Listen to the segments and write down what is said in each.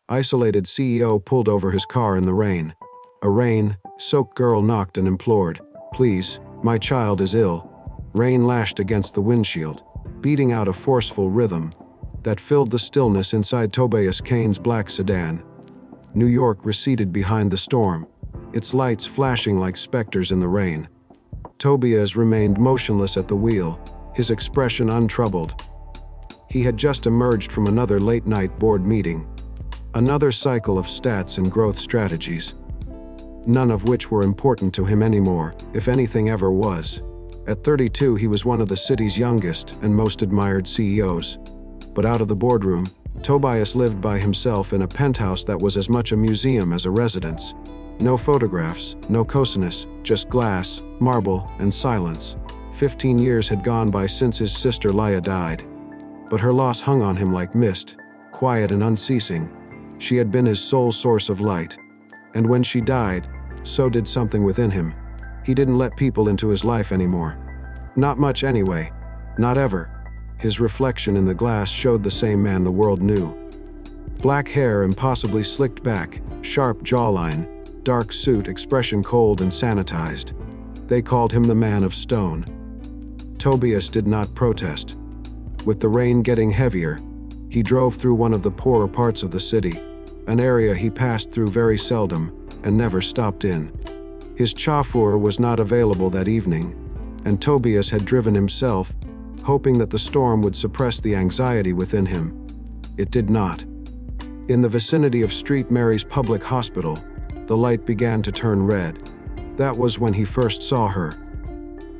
Isolated CEO pulled over his car in the rain. A rain-soaked girl knocked and implored, "Please, my child is ill." Rain lashed against the windshield, beating out a forceful rhythm that filled the stillness inside Tobias Kane's black sedan. New York receded behind the storm, its lights flashing like specters in the rain. Tobias remained motionless at the wheel, his expression untroubled. He had just emerged from another late-night board meeting, another cycle of stats and growth strategies, none of which were important to him anymore, if anything ever was. At 32, he was one of the city's youngest and most admired CEOs. But out of the boardroom, Tobias lived by himself in a penthouse that was as much a museum as a residence. No photographs, no cosinus, just glass, marble, and silence. 15 years had gone by since his sister Laya died. But her loss hung on him like mist, quiet and unceasing. She had been his sole source of light. And when she died, so did something within him. He didn't let people into his life anymore. Not much anyway. Not ever. His reflection in the glass showed the same man the world knew. Black hair impossibly slicked back, sharp jawline, dark suit, expression cold and sanitized. They called him the Man of Stone. Tobias did not protest. With the rain getting heavier, he drove through one of the poorer parts of the city, an area he passed through very seldom and never stopped in. His chauffeur was not available that evening, and Tobias had driven himself, hoping that the storm would suppress the anxiety within him. It did not. In the vicinity of St. Mary's Public Hospital, the light began to turn red. That was when he first saw her.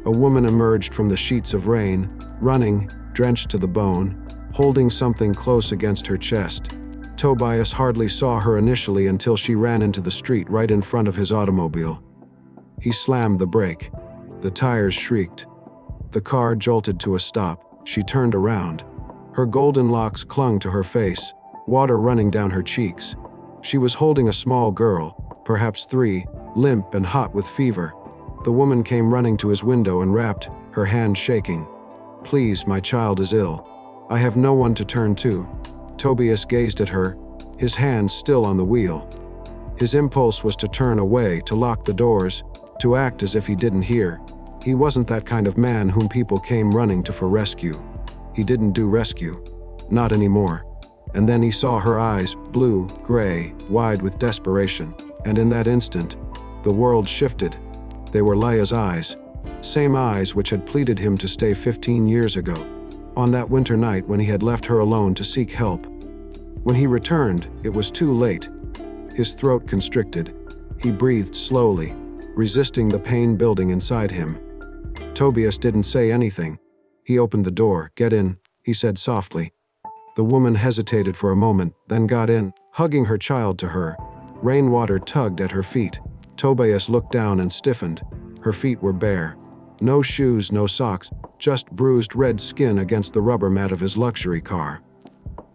A woman emerged from the sheets of rain, running, drenched to the bone, holding something close against her chest. Tobias hardly saw her initially until she ran into the street right in front of his automobile. He slammed the brake. The tires shrieked. The car jolted to a stop. She turned around. Her golden locks clung to her face, water running down her cheeks. She was holding a small girl, perhaps 3, limp and hot with fever. The woman came running to his window and rapped, her hand shaking. "Please, my child is ill. I have no one to turn to." Tobias gazed at her, his hands still on the wheel. His impulse was to turn away, to lock the doors, to act as if he didn't hear. He wasn't that kind of man whom people came running to for rescue. He didn't do rescue. Not anymore. And then he saw her eyes, blue, gray, wide with desperation. And in that instant, the world shifted. They were Laya's eyes. Same eyes which had pleaded him to stay 15 years ago. On that winter night when he had left her alone to seek help. When he returned, it was too late. His throat constricted. He breathed slowly, resisting the pain building inside him. Tobias didn't say anything. He opened the door. "Get in," he said softly. The woman hesitated for a moment, then got in, hugging her child to her. Rainwater tugged at her feet. Tobias looked down and stiffened. Her feet were bare. No shoes, no socks, just bruised red skin against the rubber mat of his luxury car.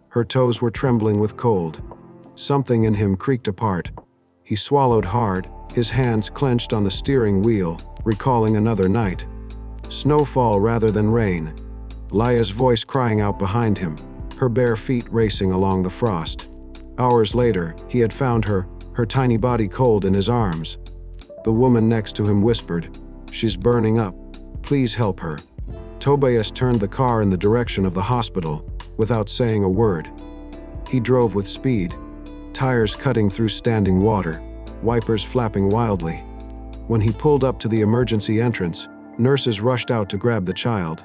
Her toes were trembling with cold. Something in him creaked apart. He swallowed hard, his hands clenched on the steering wheel, recalling another night. Snowfall rather than rain. Laya's voice crying out behind him, her bare feet racing along the frost. Hours later, he had found her, her tiny body cold in his arms. The woman next to him whispered, "She's burning up. Please help her." Tobias turned the car in the direction of the hospital, without saying a word. He drove with speed, tires cutting through standing water, wipers flapping wildly. When he pulled up to the emergency entrance, nurses rushed out to grab the child.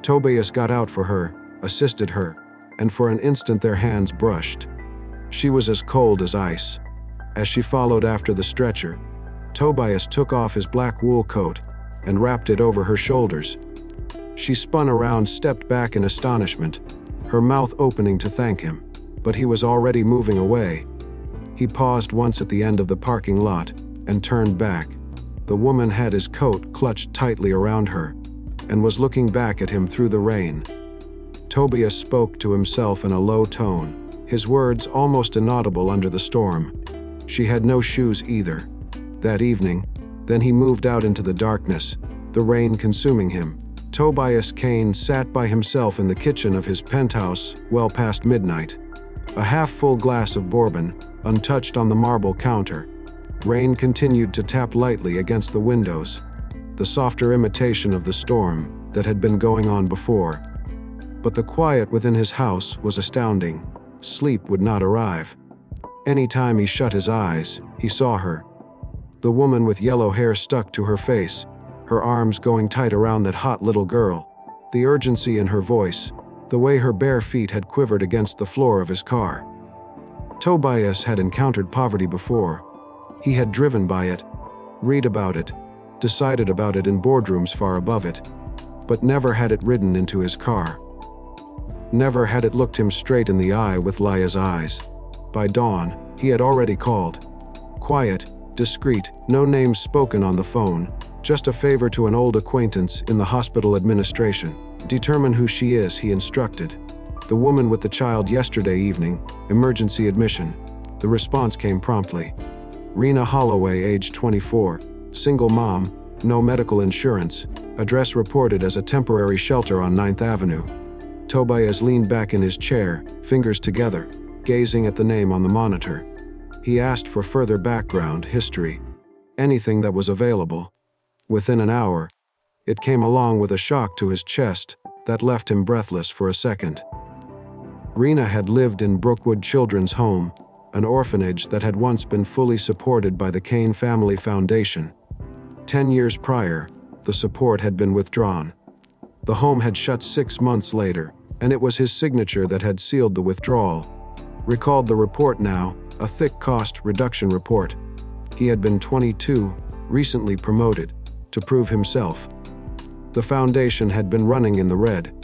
Tobias got out for her, assisted her, and for an instant their hands brushed. She was as cold as ice. As she followed after the stretcher, Tobias took off his black wool coat and wrapped it over her shoulders. She spun around, stepped back in astonishment, her mouth opening to thank him, but he was already moving away. He paused once at the end of the parking lot and turned back. The woman had his coat clutched tightly around her and was looking back at him through the rain. Tobias spoke to himself in a low tone, his words almost inaudible under the storm. She had no shoes either. That evening, then he moved out into the darkness, the rain consuming him. Tobias Kane sat by himself in the kitchen of his penthouse well past midnight. A half-full glass of bourbon, untouched on the marble counter. Rain continued to tap lightly against the windows, the softer imitation of the storm that had been going on before. But the quiet within his house was astounding. Sleep would not arrive. Any time he shut his eyes, he saw her. The woman with yellow hair stuck to her face, her arms going tight around that hot little girl. The urgency in her voice, the way her bare feet had quivered against the floor of his car. Tobias had encountered poverty before. He had driven by it, read about it, decided about it in boardrooms far above it, but never had it ridden into his car. Never had it looked him straight in the eye with Laya's eyes. By dawn, he had already called. Quiet, discreet, no names spoken on the phone, just a favor to an old acquaintance in the hospital administration. Determine who she is, he instructed. The woman with the child yesterday evening, emergency admission. The response came promptly. Rena Holloway, age 24, single mom, no medical insurance, address reported as a temporary shelter on 9th Avenue. Tobias leaned back in his chair, fingers together, gazing at the name on the monitor. He asked for further background, history, anything that was available. Within an hour, it came along with a shock to his chest that left him breathless for a second. Rena had lived in Brookwood Children's Home, an orphanage that had once been fully supported by the Kane Family Foundation. 10 years prior, the support had been withdrawn. The home had shut 6 months later, and it was his signature that had sealed the withdrawal. Recalled the report now, a thick cost reduction report. He had been 22, recently promoted, to prove himself. The foundation had been running in the red.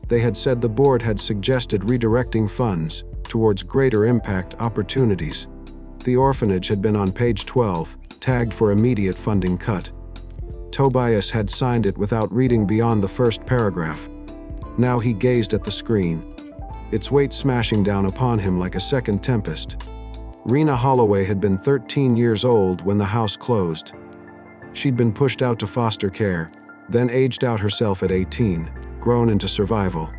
They had said the board had suggested redirecting funds towards greater impact opportunities. The orphanage had been on page 12, tagged for immediate funding cut. Tobias had signed it without reading beyond the first paragraph. Now he gazed at the screen, its weight smashing down upon him like a second tempest. Rena Holloway had been 13 years old when the house closed. She'd been pushed out to foster care, then aged out herself at 18, grown into survival.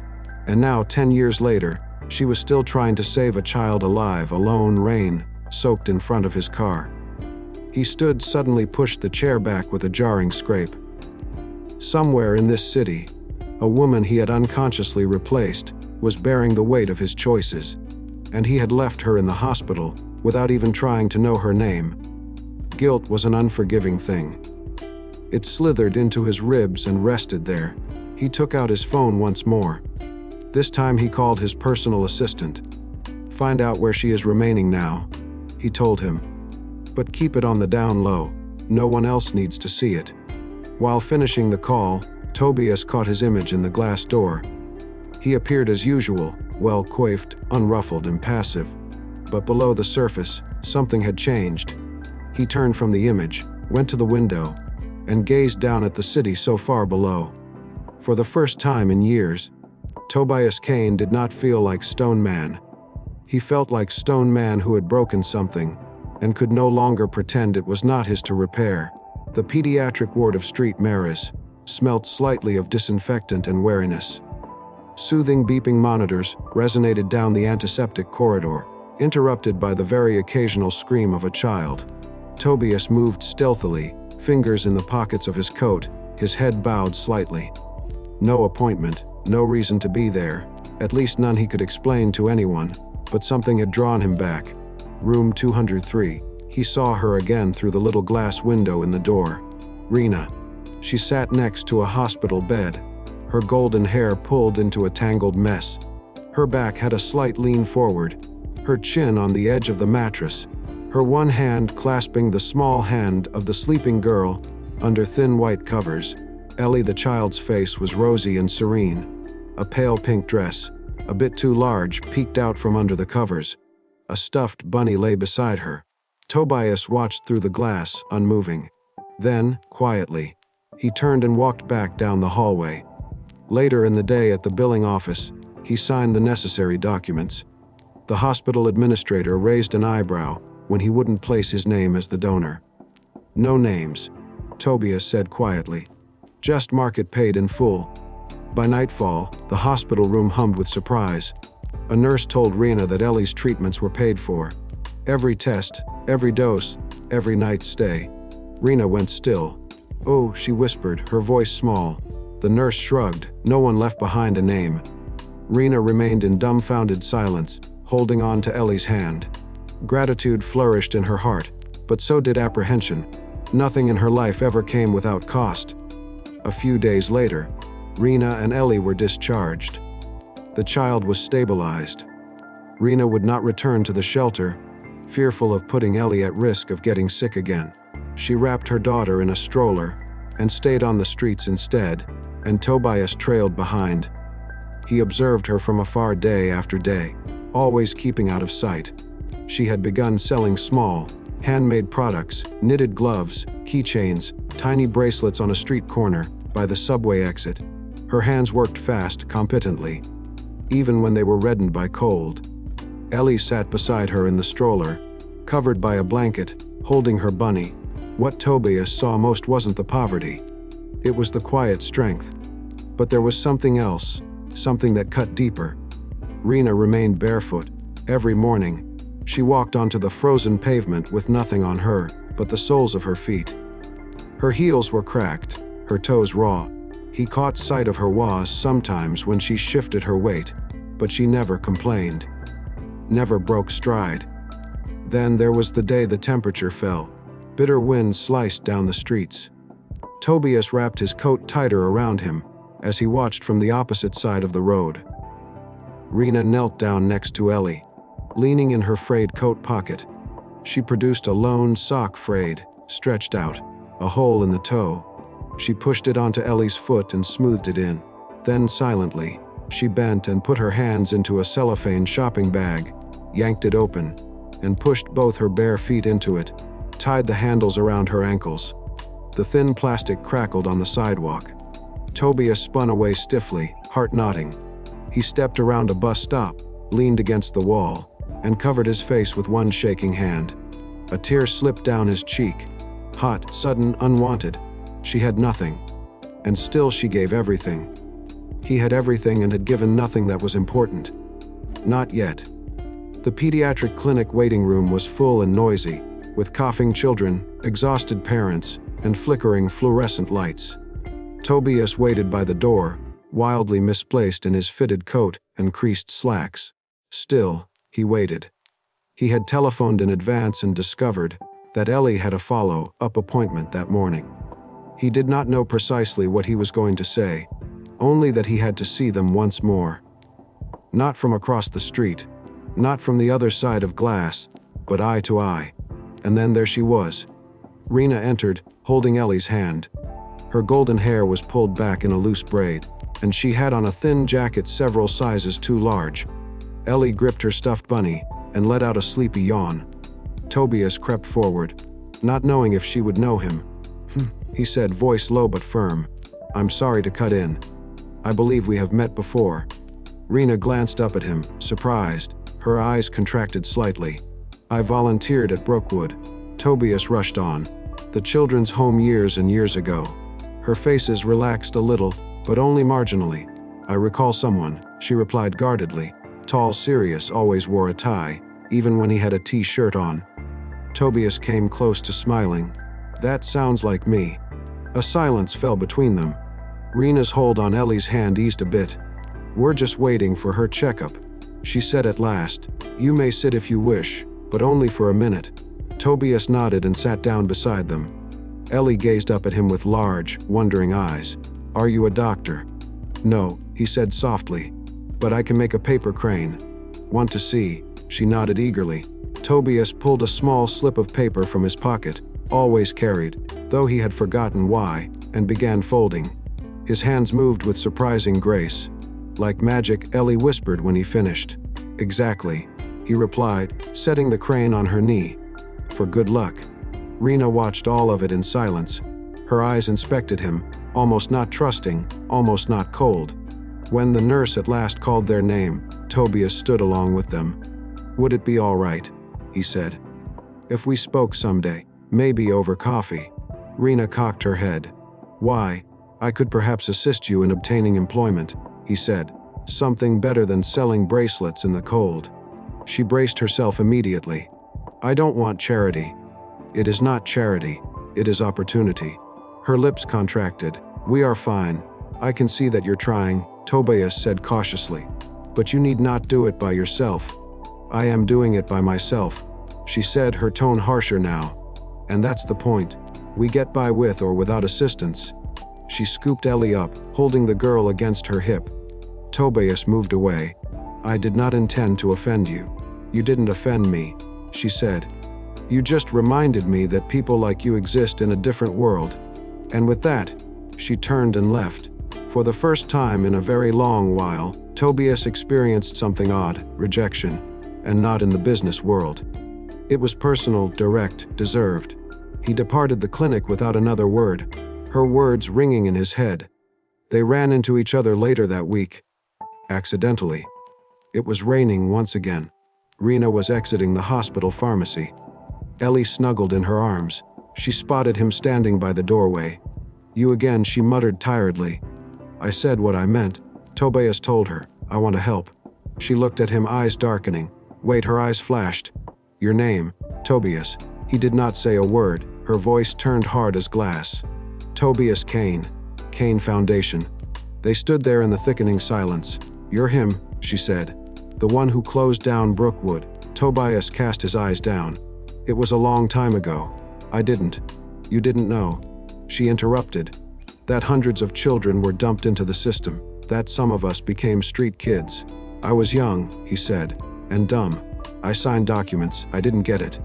And now, 10 years later, she was still trying to save a child alive, alone, rain soaked in front of his car. He stood, suddenly pushed the chair back with a jarring scrape. Somewhere in this city, a woman he had unconsciously replaced was bearing the weight of his choices, and he had left her in the hospital without even trying to know her name. Guilt was an unforgiving thing. It slithered into his ribs and rested there. He took out his phone once more. This time he called his personal assistant. "Find out where she is remaining now," he told him. "But keep it on the down low. No one else needs to see it." While finishing the call, Tobias caught his image in the glass door. He appeared as usual, well coiffed, unruffled, impassive. But below the surface, something had changed. He turned from the image, went to the window, and gazed down at the city so far below. For the first time in years, Tobias Kane did not feel like Stone Man. He felt like Stone Man who had broken something, and could no longer pretend it was not his to repair. The pediatric ward of Street Maris smelt slightly of disinfectant and wariness. Soothing beeping monitors resonated down the antiseptic corridor, interrupted by the very occasional scream of a child. Tobias moved stealthily, fingers in the pockets of his coat, his head bowed slightly. No appointment, no reason to be there, at least none he could explain to anyone, but something had drawn him back. Room 203. He saw her again through the little glass window in the door. Rena. She sat next to a hospital bed, her golden hair pulled into a tangled mess. Her back had a slight lean forward, her chin on the edge of the mattress, her one hand clasping the small hand of the sleeping girl under thin white covers. Ellie, the child's face, was rosy and serene. A pale pink dress, a bit too large, peeked out from under the covers. A stuffed bunny lay beside her. Tobias watched through the glass, unmoving. Then, quietly, he turned and walked back down the hallway. Later in the day at the billing office, he signed the necessary documents. The hospital administrator raised an eyebrow when he wouldn't place his name as the donor. "No names," Tobias said quietly. "Just mark it paid in full." By nightfall, the hospital room hummed with surprise. A nurse told Rena that Ellie's treatments were paid for. Every test, every dose, every night's stay. Rena went still. "Oh," she whispered, her voice small. The nurse shrugged, no one left behind a name. Rena remained in dumbfounded silence, holding on to Ellie's hand. Gratitude flourished in her heart, but so did apprehension. Nothing in her life ever came without cost. A few days later, Rena and Ellie were discharged. The child was stabilized. Rena would not return to the shelter, fearful of putting Ellie at risk of getting sick again. She wrapped her daughter in a stroller and stayed on the streets instead, and Tobias trailed behind. He observed her from afar day after day, always keeping out of sight. She had begun selling small, handmade products, knitted gloves, keychains, tiny bracelets on a street corner by the subway exit. Her hands worked fast, competently, even when they were reddened by cold. Ellie sat beside her in the stroller, covered by a blanket, holding her bunny. What Tobias saw most wasn't the poverty. It was the quiet strength. But there was something else, something that cut deeper. Rena remained barefoot. Every morning, she walked onto the frozen pavement with nothing on her but the soles of her feet. Her heels were cracked, her toes raw. He caught sight of her was sometimes when she shifted her weight, but she never complained, never broke stride. Then there was the day the temperature fell. Bitter winds sliced down the streets. Tobias wrapped his coat tighter around him as he watched from the opposite side of the road. Rena knelt down next to Ellie, leaning in her frayed coat pocket. She produced a lone sock frayed, stretched out, a hole in the toe. She pushed it onto Ellie's foot and smoothed it in. Then silently, she bent and put her hands into a cellophane shopping bag, yanked it open, and pushed both her bare feet into it, tied the handles around her ankles. The thin plastic crackled on the sidewalk. Tobias spun away stiffly, heart knotting. He stepped around a bus stop, leaned against the wall, and covered his face with one shaking hand. A tear slipped down his cheek. Hot, sudden, unwanted. She had nothing. And still she gave everything. He had everything and had given nothing that was important. Not yet. The pediatric clinic waiting room was full and noisy, with coughing children, exhausted parents, and flickering fluorescent lights. Tobias waited by the door, wildly misplaced in his fitted coat and creased slacks. Still, he waited. He had telephoned in advance and discovered that Ellie had a follow-up appointment that morning. He did not know precisely what he was going to say, only that he had to see them once more. Not from across the street, not from the other side of glass, but eye to eye. And then there she was. Rena entered, holding Ellie's hand. Her golden hair was pulled back in a loose braid, and she had on a thin jacket several sizes too large. Ellie gripped her stuffed bunny and let out a sleepy yawn. Tobias crept forward, not knowing if she would know him. He said, voice low but firm. "I'm sorry to cut in. I believe we have met before." Rena glanced up at him, surprised. Her eyes contracted slightly. "I volunteered at Brookwood." Tobias rushed on. "The children's home years and years ago." Her faces relaxed a little, but only marginally. "I recall someone," she replied guardedly. Tall, serious, always wore a tie, even when he had a t-shirt on. Tobias came close to smiling. "That sounds like me." A silence fell between them. Rena's hold on Ellie's hand eased a bit. "We're just waiting for her checkup," she said at last. "You may sit if you wish, but only for a minute." Tobias nodded and sat down beside them. Ellie gazed up at him with large, wondering eyes. "Are you a doctor?" "No," he said softly, "but I can make a paper crane." "Want to see?" She nodded eagerly. Tobias pulled a small slip of paper from his pocket, always carried, though he had forgotten why, and began folding. His hands moved with surprising grace. Like magic, Ellie whispered when he finished. "Exactly," he replied, setting the crane on her knee. "For good luck." Rena watched all of it in silence. Her eyes inspected him, almost not trusting, almost not cold. When the nurse at last called their name, Tobias stood along with them. "Would it be all right?" he said. "If we spoke someday, maybe over coffee?" Rena cocked her head. "Why? I could perhaps assist you in obtaining employment," he said, something better than selling bracelets in the cold. She braced herself immediately. I don't want charity. It is not charity, it is opportunity. Her lips contracted. We are fine. I can see that you're trying, Tobias said cautiously. But you need not do it by yourself. I am doing it by myself, she said, her tone harsher now. And that's the point. We get by with or without assistance. She scooped Ellie up, holding the girl against her hip. Tobias moved away. I did not intend to offend you. You didn't offend me, she said. You just reminded me that people like you exist in a different world. And with that, she turned and left. For the first time in a very long while, Tobias experienced something odd, rejection, and not in the business world. It was personal, direct, deserved. He departed the clinic without another word, her words ringing in his head. They ran into each other later that week. Accidentally. It was raining once again. Rena was exiting the hospital pharmacy. Ellie snuggled in her arms. She spotted him standing by the doorway. You again, she muttered tiredly. I said what I meant, Tobias told her. I want to help. She looked at him, eyes darkening. Wait, her eyes flashed. Your name, Tobias. He did not say a word. Her voice turned hard as glass. Tobias Kane. Kane Foundation. They stood there in the thickening silence. You're him, she said. The one who closed down Brookwood. Tobias cast his eyes down. It was a long time ago. I didn't. You didn't know. She interrupted. That hundreds of children were dumped into the system. That some of us became street kids. I was young, he said, and dumb. I signed documents, I didn't get it.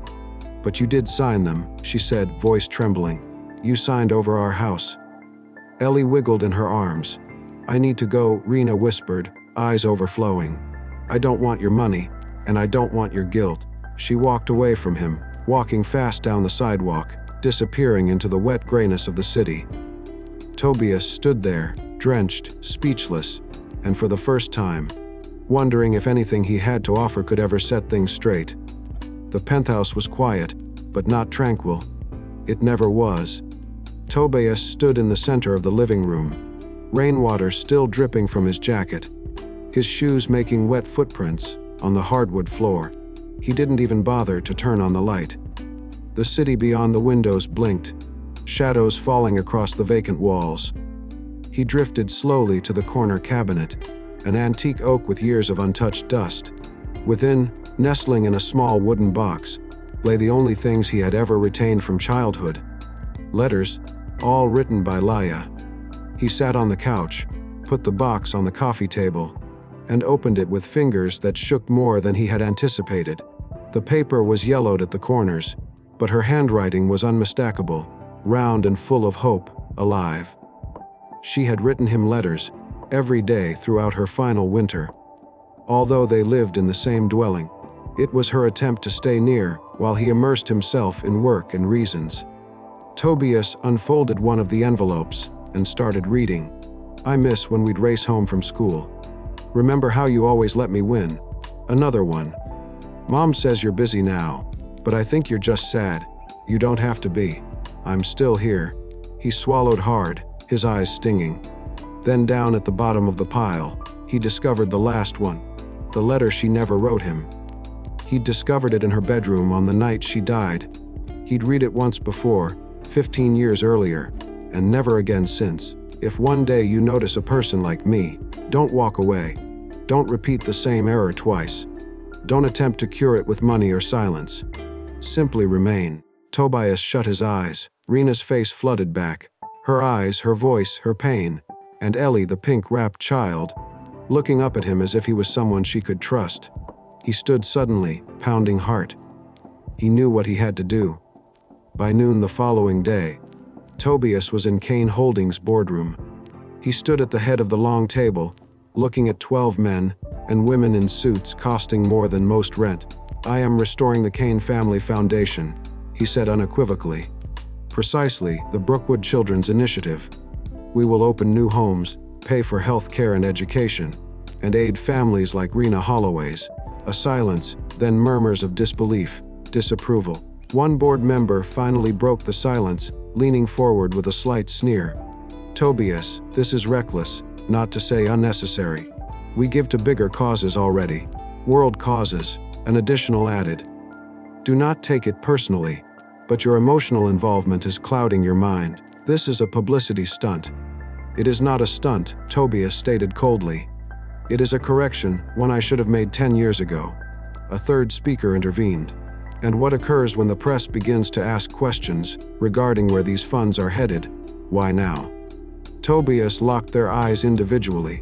But you did sign them, she said, voice trembling. You signed over our house. Ellie wiggled in her arms. I need to go, Rena whispered, eyes overflowing. I don't want your money, and I don't want your guilt. She walked away from him, walking fast down the sidewalk, disappearing into the wet grayness of the city. Tobias stood there, drenched, speechless, and for the first time, wondering if anything he had to offer could ever set things straight. The penthouse was quiet, but not tranquil. It never was. Tobias stood in the center of the living room, rainwater still dripping from his jacket, his shoes making wet footprints on the hardwood floor. He didn't even bother to turn on the light. The city beyond the windows blinked, shadows falling across the vacant walls. He drifted slowly to the corner cabinet, an antique oak with years of untouched dust. Within, nestling in a small wooden box, lay the only things he had ever retained from childhood. Letters, all written by Laya. He sat on the couch, put the box on the coffee table, and opened it with fingers that shook more than he had anticipated. The paper was yellowed at the corners, but her handwriting was unmistakable, round and full of hope, alive. She had written him letters, every day throughout her final winter. Although they lived in the same dwelling, it was her attempt to stay near while he immersed himself in work and reasons. Tobias unfolded one of the envelopes and started reading. I miss when we'd race home from school. Remember how you always let me win? Another one. Mom says you're busy now, but I think you're just sad. You don't have to be. I'm still here. He swallowed hard, his eyes stinging. Then down at the bottom of the pile, he discovered the last one, the letter she never wrote him. He'd discovered it in her bedroom on the night she died. He'd read it once before, 15 years earlier, and never again since. If one day you notice a person like me, don't walk away. Don't repeat the same error twice. Don't attempt to cure it with money or silence. Simply remain. Tobias shut his eyes. Rena's face flooded back. Her eyes, her voice, her pain. And Ellie, the pink-wrapped child, looking up at him as if he was someone she could trust. He stood suddenly, pounding heart. He knew what he had to do. By noon the following day, Tobias was in Kane Holdings' boardroom. He stood at the head of the long table, looking at 12 men and women in suits costing more than most rent. I am restoring the Kane Family Foundation, he said unequivocally. Precisely, the Brookwood Children's Initiative. We will open new homes, pay for health care and education, and aid families like Rena Holloway's. A silence, then murmurs of disbelief, disapproval. One board member finally broke the silence, leaning forward with a slight sneer. Tobias, this is reckless, not to say unnecessary. We give to bigger causes already. World causes, an additional added. Do not take it personally, but your emotional involvement is clouding your mind. This is a publicity stunt. It is not a stunt, Tobias stated coldly. It is a correction, one I should have made 10 years ago. A third speaker intervened. And what occurs when the press begins to ask questions regarding where these funds are headed? Why now? Tobias locked their eyes individually.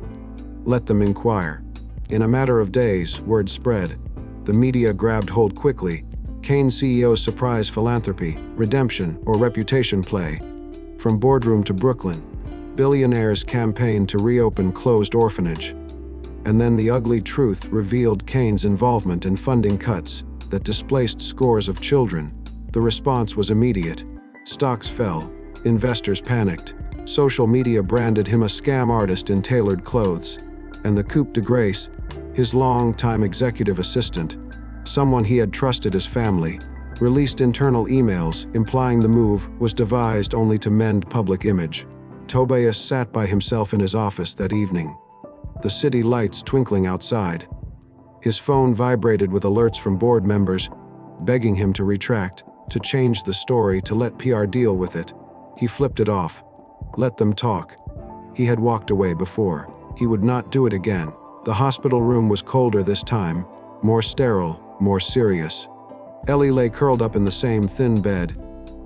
Let them inquire. In a matter of days, word spread. The media grabbed hold quickly. Kane CEO's surprise philanthropy, redemption, or reputation play. From boardroom to Brooklyn, billionaires campaigned to reopen closed orphanage. And then the ugly truth revealed Kane's involvement in funding cuts that displaced scores of children. The response was immediate. Stocks fell. Investors panicked. Social media branded him a scam artist in tailored clothes. And the coup de grace, his long-time executive assistant, someone he had trusted as family, released internal emails implying the move was devised only to mend public image. Tobias sat by himself in his office that evening, the city lights twinkling outside. His phone vibrated with alerts from board members, begging him to retract, to change the story, to let PR deal with it. He flipped it off. Let them talk. He had walked away before. He would not do it again. The hospital room was colder this time, more sterile, more serious. Ellie lay curled up in the same thin bed,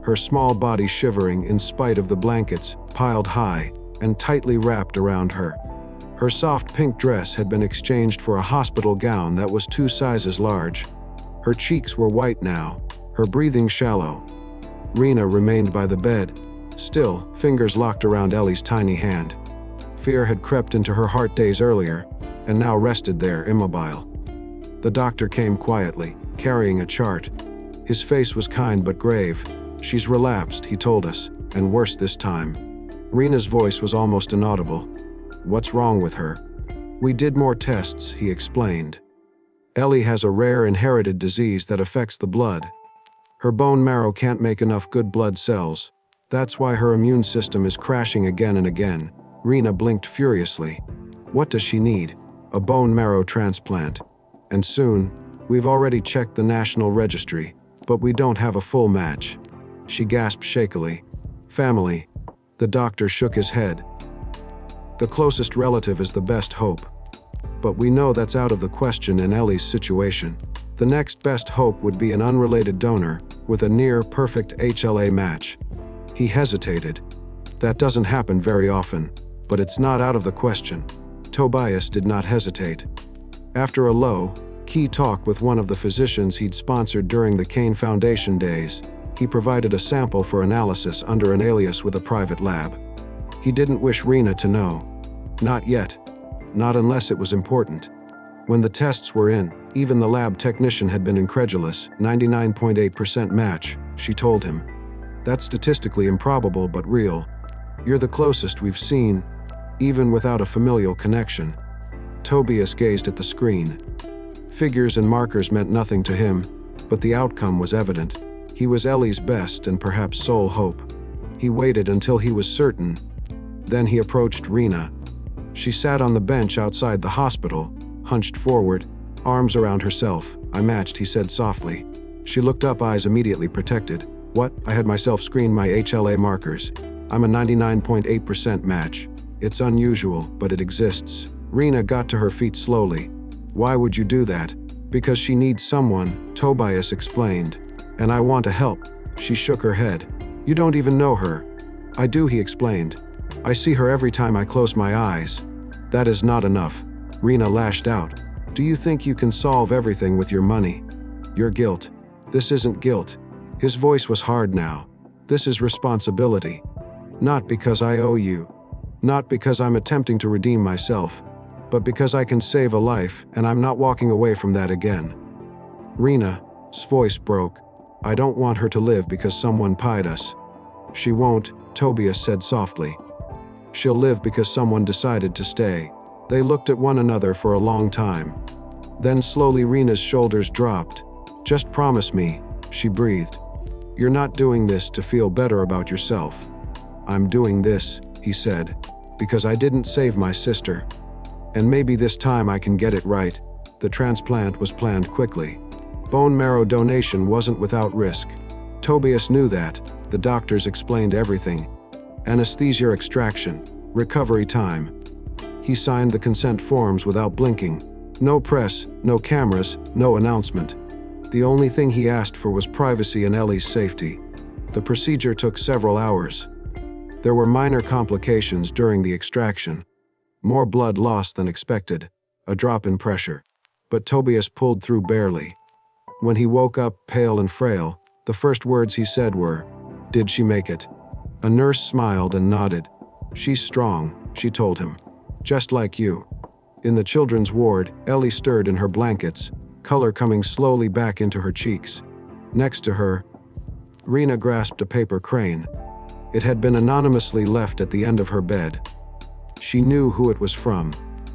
her small body shivering in spite of the blankets piled high and tightly wrapped around her. Her soft pink dress had been exchanged for a hospital gown that was 2 sizes large. Her cheeks were white now, her breathing shallow. Rena remained by the bed, still, fingers locked around Ellie's tiny hand. Fear had crept into her heart days earlier, and now rested there immobile. The doctor came quietly, carrying a chart. His face was kind but grave. She's relapsed, he told us, and worse this time. Rena's voice was almost inaudible. What's wrong with her? We did more tests, he explained. Ellie has a rare inherited disease that affects the blood. Her bone marrow can't make enough good blood cells. That's why her immune system is crashing again and again. Rena blinked furiously. What does she need? A bone marrow transplant. And soon, we've already checked the National Registry, but we don't have a full match. She gasped shakily. Family. The doctor shook his head. The closest relative is the best hope. But we know that's out of the question in Ellie's situation. The next best hope would be an unrelated donor with a near-perfect HLA match. He hesitated. That doesn't happen very often, but it's not out of the question. Tobias did not hesitate. After a low, key talk with one of the physicians he'd sponsored during the Kane Foundation days, he provided a sample for analysis under an alias with a private lab. He didn't wish Rena to know. Not yet. Not unless it was important. When the tests were in, even the lab technician had been incredulous. 99.8% match, she told him. That's statistically improbable but real. You're the closest we've seen, even without a familial connection. Tobias gazed at the screen. Figures and markers meant nothing to him, but the outcome was evident. He was Ellie's best and perhaps sole hope. He waited until he was certain. Then he approached Rena. She sat on the bench outside the hospital, hunched forward, arms around herself. I matched, he said softly. She looked up, eyes immediately protected. What? I had myself screen my HLA markers. I'm a 99.8% match. It's unusual, but it exists. Rena got to her feet slowly. Why would you do that? Because she needs someone, Tobias explained. And I want to help. She shook her head. You don't even know her. I do, he explained. I see her every time I close my eyes. That is not enough. Rena lashed out. Do you think you can solve everything with your money? Your guilt. This isn't guilt. His voice was hard now. This is responsibility. Not because I owe you. Not because I'm attempting to redeem myself. But because I can save a life, and I'm not walking away from that again. Rena's voice broke. I don't want her to live because someone pied us. She won't, Tobias said softly. She'll live because someone decided to stay. They looked at one another for a long time. Then slowly Rena's shoulders dropped. Just promise me, she breathed. You're not doing this to feel better about yourself. I'm doing this, he said, because I didn't save my sister. And maybe this time I can get it right. The transplant was planned quickly. Bone marrow donation wasn't without risk. Tobias knew that. The doctors explained everything. Anesthesia extraction, recovery time. He signed the consent forms without blinking. No press, no cameras, no announcement. The only thing he asked for was privacy and Ellie's safety. The procedure took several hours. There were minor complications during the extraction. More blood loss than expected, a drop in pressure. But Tobias pulled through barely. When he woke up, pale and frail, the first words he said were, "Did she make it?" A nurse smiled and nodded. "She's strong," she told him. "Just like you." In the children's ward, Ellie stirred in her blankets, color coming slowly back into her cheeks. Next to her, Rena grasped a paper crane. It had been anonymously left at the end of her bed. She knew who it was from,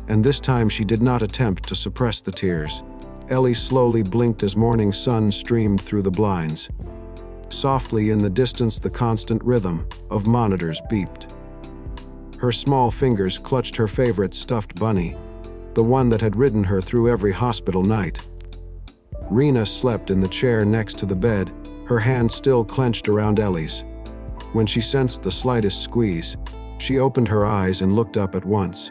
and this time she did not attempt to suppress the tears. Ellie slowly blinked as morning sun streamed through the blinds. Softly in the distance, the constant rhythm of monitors beeped. Her small fingers clutched her favorite stuffed bunny, the one that had ridden her through every hospital night. Rena slept in the chair next to the bed, her hand still clenched around Ellie's. When she sensed the slightest squeeze, she opened her eyes and looked up at once.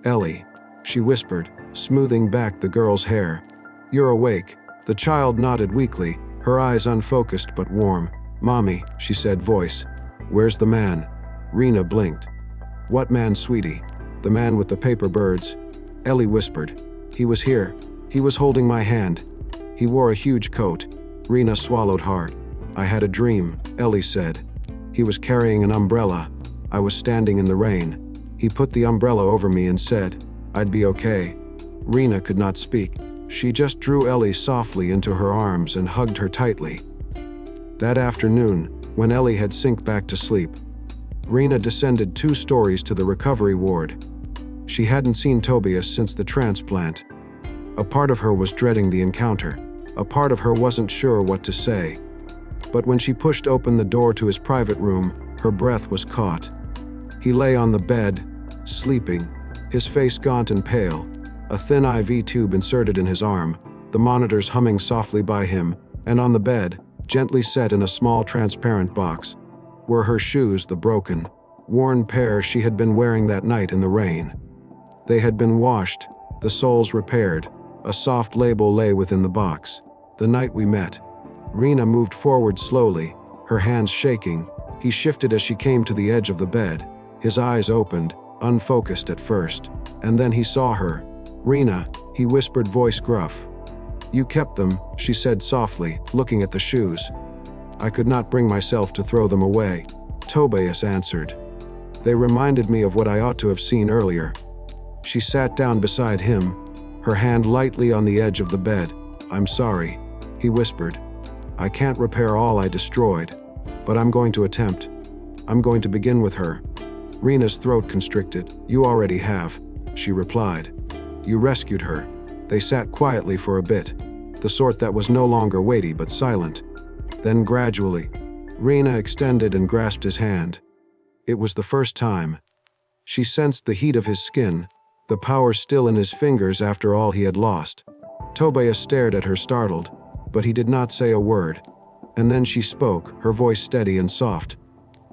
"Ellie," she whispered, smoothing back the girl's hair. "You're awake." The child nodded weakly, her eyes unfocused but warm. "Mommy," she said, voice. "Where's the man?" Rena blinked. "What man, sweetie?" "The man with the paper birds." Ellie whispered. "He was here. He was holding my hand. He wore a huge coat." Rena swallowed hard. "I had a dream," Ellie said. "He was carrying an umbrella. I was standing in the rain. He put the umbrella over me and said, I'd be okay." Rena could not speak. She just drew Ellie softly into her arms and hugged her tightly. That afternoon, when Ellie had sunk back to sleep, Rena descended 2 stories to the recovery ward. She hadn't seen Tobias since the transplant. A part of her was dreading the encounter. A part of her wasn't sure what to say. But when she pushed open the door to his private room, her breath was caught. He lay on the bed, sleeping, his face gaunt and pale, a thin IV tube inserted in his arm, the monitors humming softly by him, and on the bed, gently set in a small transparent box, were her shoes, the broken, worn pair she had been wearing that night in the rain. They had been washed, the soles repaired. A soft label lay within the box. "The night we met." Rena moved forward slowly, her hands shaking. He shifted as she came to the edge of the bed. His eyes opened, unfocused at first, and then he saw her. "Rena," he whispered, voice gruff. "You kept them," she said softly, looking at the shoes. "I could not bring myself to throw them away," Tobias answered. "They reminded me of what I ought to have seen earlier." She sat down beside him, her hand lightly on the edge of the bed. "I'm sorry," he whispered. "I can't repair all I destroyed, but I'm going to attempt. I'm going to begin with her." Rena's throat constricted. "You already have," she replied. "You rescued her." They sat quietly for a bit, the sort that was no longer weighty but silent. Then gradually, Rena extended and grasped his hand. It was the first time. She sensed the heat of his skin, the power still in his fingers after all he had lost. Tobias stared at her, startled, but he did not say a word. And then she spoke, her voice steady and soft.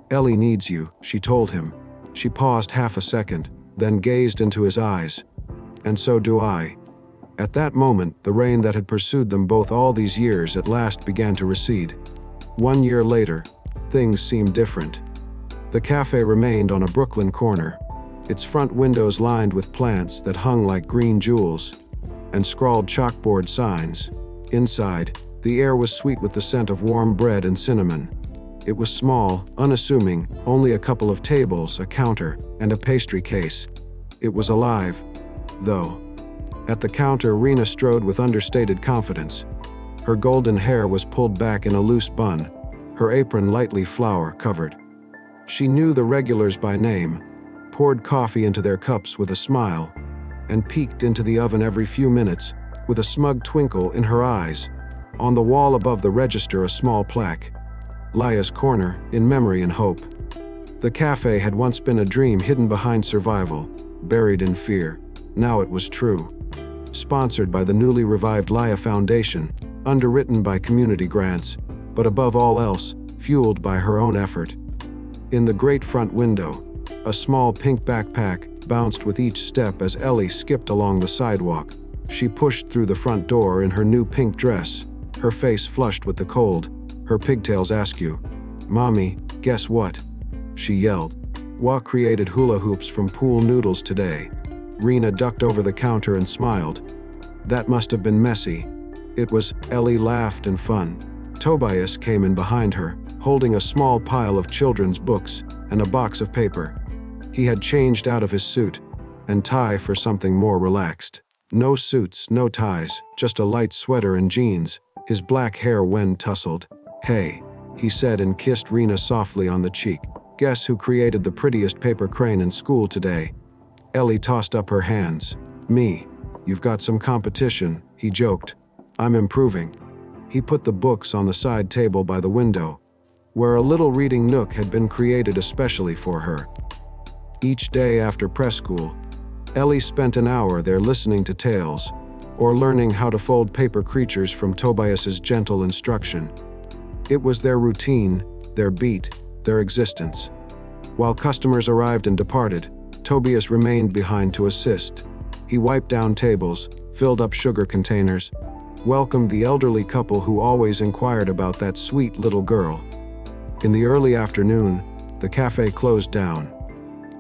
"Ellie needs you," she told him. She paused half a second, then gazed into his eyes. "And so do I." At that moment, the rain that had pursued them both all these years at last began to recede. 1 year later, things seemed different. The cafe remained on a Brooklyn corner, its front windows lined with plants that hung like green jewels, and scrawled chalkboard signs. Inside, the air was sweet with the scent of warm bread and cinnamon. It was small, unassuming, only a couple of tables, a counter, and a pastry case. It was alive, though. At the counter, Rena strode with understated confidence. Her golden hair was pulled back in a loose bun, her apron lightly flour-covered. She knew the regulars by name, poured coffee into their cups with a smile, and peeked into the oven every few minutes with a smug twinkle in her eyes. On the wall above the register, a small plaque, Laya's Corner, in memory and hope. The cafe had once been a dream hidden behind survival, buried in fear. Now it was true. Sponsored by the newly revived Laya Foundation, underwritten by community grants, but above all else, fueled by her own effort. In the great front window, a small pink backpack bounced with each step as Ellie skipped along the sidewalk. She pushed through the front door in her new pink dress, her face flushed with the cold, her pigtails askew. "Mommy, guess what?" she yelled. "Wa created hula hoops from pool noodles today." Rena ducked over the counter and smiled. "That must have been messy." It was. Ellie laughed in fun. Tobias came in behind her, holding a small pile of children's books and a box of paper. He had changed out of his suit and tie for something more relaxed. No suits, no ties, just a light sweater and jeans, his black hair wind tousled. "Hey," he said and kissed Rena softly on the cheek. "Guess who created the prettiest paper crane in school today?" Ellie tossed up her hands. "Me. You've got some competition," he joked. "I'm improving." He put the books on the side table by the window, where a little reading nook had been created especially for her. Each day after press school, Ellie spent an hour there listening to tales, or learning how to fold paper creatures from Tobias's gentle instruction. It was their routine, their beat, their existence. While customers arrived and departed, Tobias remained behind to assist. He wiped down tables, filled up sugar containers, welcomed the elderly couple who always inquired about that sweet little girl. In the early afternoon, the cafe closed down.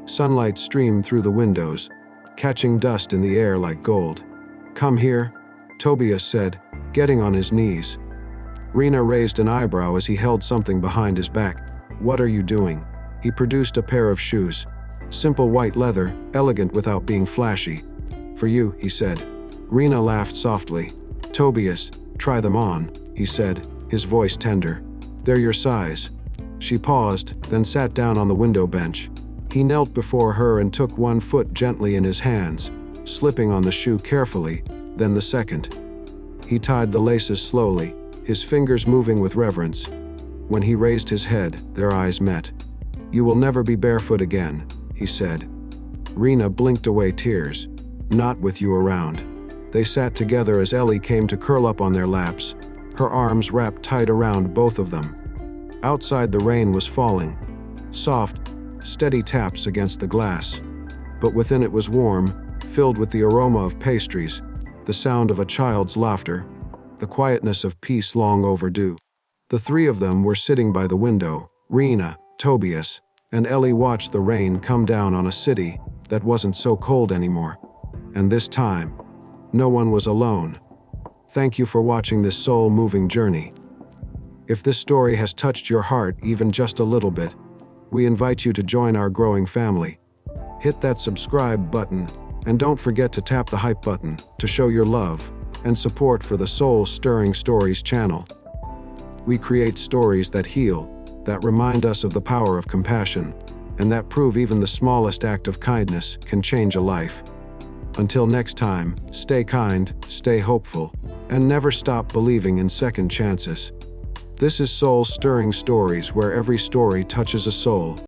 Sunlight streamed through the windows, catching dust in the air like gold. "Come here," Tobias said, getting on his knees. Rena raised an eyebrow as he held something behind his back. "What are you doing?" He produced a pair of shoes. Simple white leather, elegant without being flashy. "For you," he said. Rena laughed softly. "Tobias, try them on," he said, his voice tender. "They're your size." She paused, then sat down on the window bench. He knelt before her and took one foot gently in his hands, slipping on the shoe carefully, then the second. He tied the laces slowly, his fingers moving with reverence. When he raised his head, their eyes met. "You will never be barefoot again," he said. Rena blinked away tears. "Not with you around." They sat together as Ellie came to curl up on their laps, her arms wrapped tight around both of them. Outside the rain was falling. Soft, steady taps against the glass. But within it was warm, filled with the aroma of pastries, the sound of a child's laughter, the quietness of peace long overdue. The three of them were sitting by the window. Rena, Tobias, and Ellie watched the rain come down on a city that wasn't so cold anymore. And this time, no one was alone. Thank you for watching this soul-moving journey. If this story has touched your heart even just a little bit, we invite you to join our growing family. Hit that subscribe button, and don't forget to tap the hype button to show your love and support for the Soul Stirring Stories channel. We create stories that heal, that remind us of the power of compassion, and that prove even the smallest act of kindness can change a life. Until next time, stay kind, stay hopeful, and never stop believing in second chances. This is Soul Stirring Stories, where every story touches a soul.